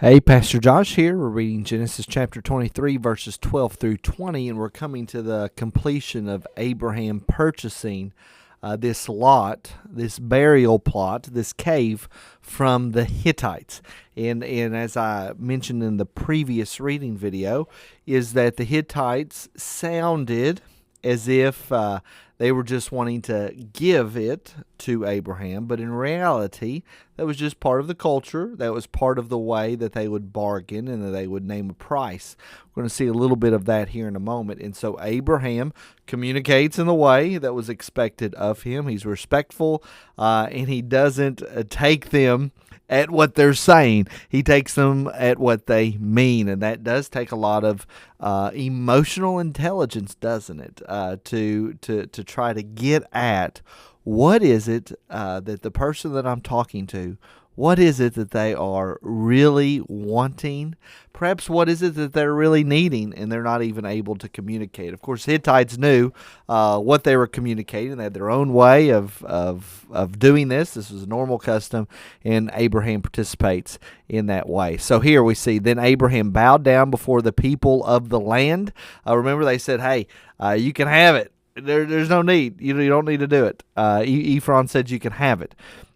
Hey, Pastor Josh here. We're reading Genesis chapter 23, verses 12 through 20, and we're coming to the completion of Abraham purchasing this lot, this burial plot, this cave from the Hittites. And as I mentioned in the previous reading video, is that the Hittites sounded as if they were just wanting to give it to Abraham, but in reality, that was just part of the culture. That was part of the way that they would bargain and that they would name a price. We're going to see a little bit of that here in a moment. And so Abraham communicates in the way that was expected of him. He's respectful, and he doesn't take them at what they're saying. He takes them at what they mean, and that does take a lot of emotional intelligence, doesn't it? To try to get at what is it that the person that I'm talking to, what is it that they are really wanting? Perhaps what is it that they're really needing and they're not even able to communicate? Of course, Hittites knew what they were communicating. They had their own way of doing this. This was a normal custom, and Abraham participates in that way. So here we see, then Abraham bowed down before the people of the land. Remember, they said, hey, you can have it. There's no need. You don't need to do it. Ephron said you can have it.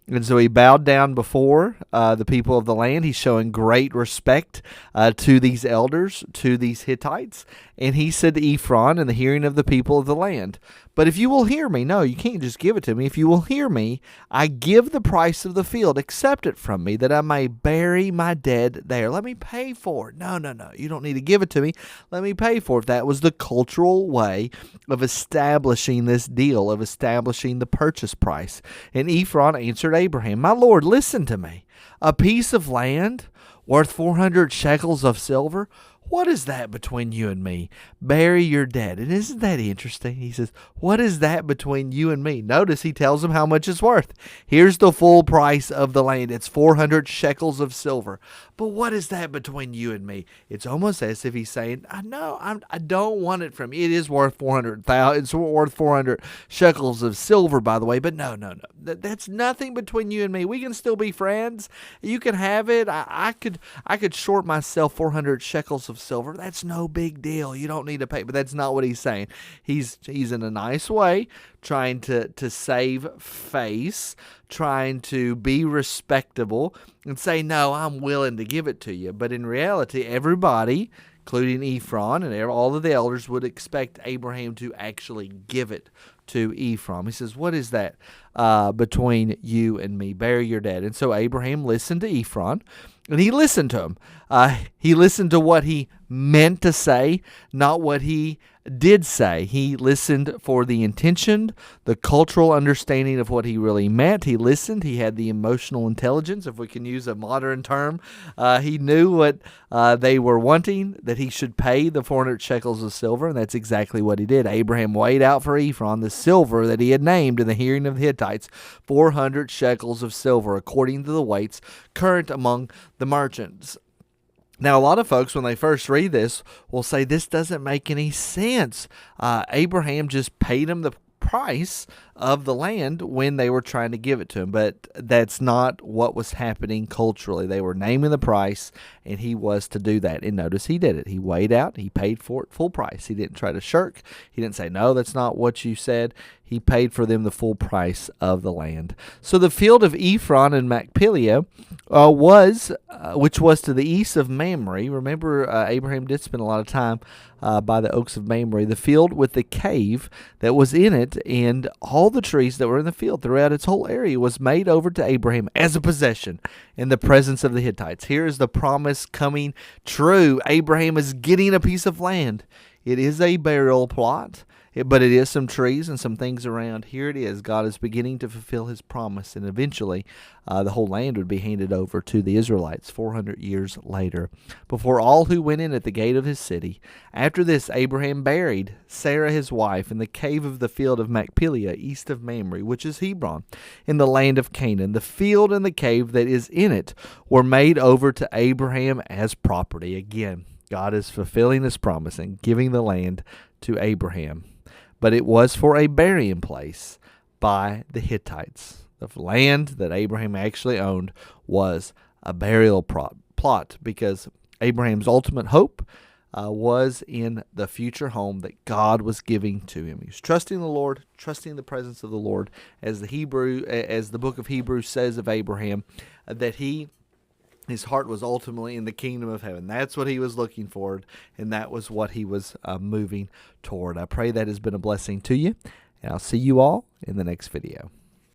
And so he bowed down before the people of the land. He's showing great respect to these elders, to these Hittites. And he said to Ephron in the hearing of the people of the land, but if you will hear me, no, you can't just give it to me. If you will hear me, I give the price of the field. Accept it from me that I may bury my dead there. Let me pay for it. No. You don't need to give it to me. Let me pay for it. That was the cultural way of establishing this deal, of establishing the purchase price. And Ephron answered Abraham, my Lord, listen to me. A piece of land worth 400 shekels of silver. What is that between you and me? Bury your dead. And isn't that interesting? He says, what is that between you and me? Notice he tells him how much it's worth. Here's the full price of the land. It's 400 shekels of silver. But what is that between you and me? It's almost as if he's saying, I don't want it from you. It is worth 400,000. It's worth 400 shekels of silver, by the way. But no. That's nothing between you and me. We can still be friends. You can have it. I could short myself 400 shekels of silver. That's no big deal. You don't need to pay. But that's not what he's saying. He's in a nice way trying to save face, trying to be respectable and say, no, I'm willing to give it to you. But in reality, everybody, including Ephron and all of the elders, would expect Abraham to actually give it to Ephron. He says, what is that between you and me? Bury your dead. And so Abraham listened to Ephron, and he listened to him. He listened to what he meant to say, not what he did say. He listened for the intention, the cultural understanding of what he really meant. He listened. He had the emotional intelligence, if we can use a modern term. He knew what they were wanting, that he should pay the 400 shekels of silver, and that's exactly what he did. Abraham weighed out for Ephron the silver that he had named in the hearing of the Hittites, 400 shekels of silver, according to the weights current among the merchants. Now, a lot of folks, when they first read this, will say this doesn't make any sense. Abraham just paid him the price of the land when they were trying to give it to him, but that's not what was happening culturally. They were naming the price, and he was to do that. And notice he did it. He weighed out. He paid for it full price. He didn't try to shirk. He didn't say, no, that's not what you said. He paid for them the full price of the land. So the field of Ephron and Machpelah which was to the east of Mamre. Remember, Abraham did spend a lot of time by the oaks of Mamre. The field with the cave that was in it and all the trees that were in the field throughout its whole area was made over to Abraham as a possession in the presence of the Hittites. Here is the promise coming true. Abraham is getting a piece of land. It is a burial plot, but it is some trees and some things around. Here it is. God is beginning to fulfill his promise, and eventually the whole land would be handed over to the Israelites 400 years later, before all who went in at the gate of his city. After this, Abraham buried Sarah his wife in the cave of the field of Machpelah, east of Mamre, which is Hebron, in the land of Canaan. The field and the cave that is in it were made over to Abraham as property. Again, God is fulfilling his promise and giving the land to Abraham. But it was for a burying place by the Hittites. The land that Abraham actually owned was a burial plot plot, because Abraham's ultimate hope was in the future home that God was giving to him. He was trusting the Lord, trusting the presence of the Lord, as the book of Hebrews says of Abraham, that his heart was ultimately in the kingdom of heaven. That's what he was looking for, and that was what he was moving toward. I pray that has been a blessing to you, and I'll see you all in the next video.